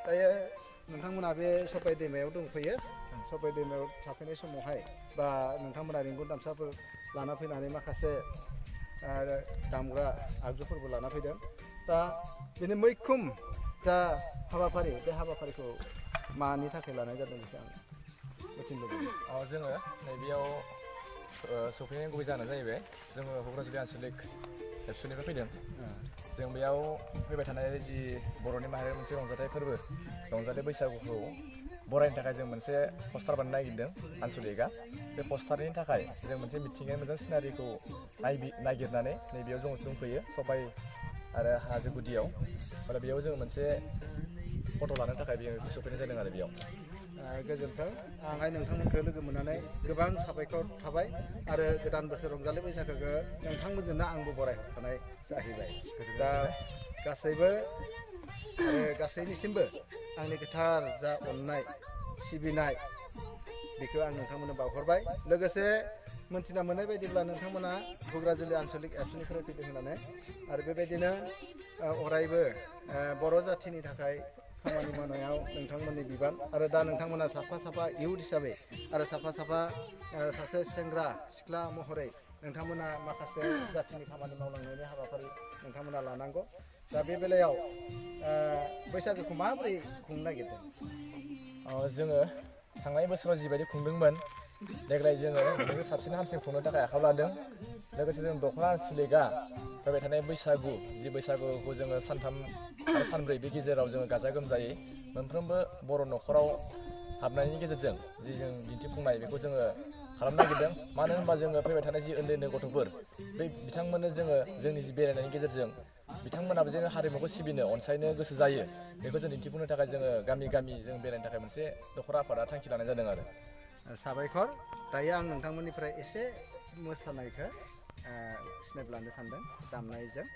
दायो नोंथांमोना बे सबाइ दैमायाव दंफैयो सबाइ दैमायाव थाफैनाय समावहाय बा नोंथांमोना रिंगुर दामसाफोर लाना फैनानै माखासे दामग्रा आगजुफोरबो लाना फैदों दा बेनि मैखोम जा हाबाफारि बे हाबाफारिखौ मानि थाखाय लानाय जादों बेखौ आं मिथिनो लुबैदों। जोङो नैबेयाव सफैनायनि गुबै जाहोना जाहैबाय जोङो क'क्राझार आन्चलिक एबसुनिफ्राय फैदों। जों बेयाव फैबाय थानाय जि बर'नि माहारियारि मोनसे रंजाथाइ फोरबो रंजालि बैसागुखौ बरायनो थाखाय जों मोनसे पस्टार बानायनो नागिरदों आन्चलिकआ बे पस्टारनि थाखाय जों मोनसे मिथिंगायारि मोजां सिनारिखौ नागिरनानै नैबेयाव जों दंफैयो सबाइ आरो हाजो गुदियाव आरो बेयाव जों मोनसे फट' लानो थाखाय बेयाव सफैनाय जादों आरो बेयाव। गोजोन्थों आंहाय नोंथांमोनखौ लोगो मोननानै गोबां साबायखर थाबाय आरो गोदान बोसोर रंजालि बैसागोखौ नोंथांमोनजोंनो आंबो बरायहरखानाय जाहैबाय। दा गासैबो आरो गासैनिसिमबो आंनि गोथार जा अननाय सिबिनाय बेखौ आं नोंथांमोननो बावहरबाय। लोगोसे मोनथिना मोननाय बायदिब्ला नोंथांमोना घुग्राजुलि आन्चलिक एबसुनिफ्राय फैदों होननानै आरो बेबायदिनो अरायबो बर' जाथिनि थाखाय खामानि मावनायाव नोंथांमोननि बिबान आरो दा नोंथांमोना साफा साफा इयुथ हिसाबै आरो साफा साफा सासे सेंग्रा सिख्ला महरै नोंथांमोना माखासे जाथिनि खामानि मावलांनायनि हाबाफारि नोंथांमोना लानांगौ। दा बे बेलायाव बैसागोखौ माबोरै खुंनो नागिरदों? जोङो थांनाय बोसोराव जिबायदि खुंदोंमोन देग्लाय जोङो बेनिख्रुइ साबसिन हामसिन खुंनो थाखाय आखायाव लादों। लोगोसे जों दख'रा आन्चलिकआ फैबाय थानाय बैसागु जि बैसागुखौ जोङो सानथाम आरो सानब्रै बे गेजेराव जोङो गाजा गोमजायै मोनफ्रोमबो बर' न'खराव हाबनायनि गेजेरजों जि जों दिन्थिफुंनाय बेखौ जोङो खालामनो नागिरदों। मानो होनबा जोङो फैबाय थानाय जि उन्दै उन्दै गथ'फोर बै बिथांमोननो जोङो जोंनि जि बेरायनायनि गेजेरजों बिथांमोनाबो जेन हारिमुखौ सिबिनो अनसायनो गोसो जायो बेखौ जों दिन्थिफुंनो थाखाय जोङो गामि गामि जों बेरायनो थाखाय मोनसे दख'रा आफादा थांखि लानाय जादों आरो। साबायखर। दायो आं नोंथांमोननिफ्राय एसे मोसानायखौ स्नेप लानो सानदों दामनायजों।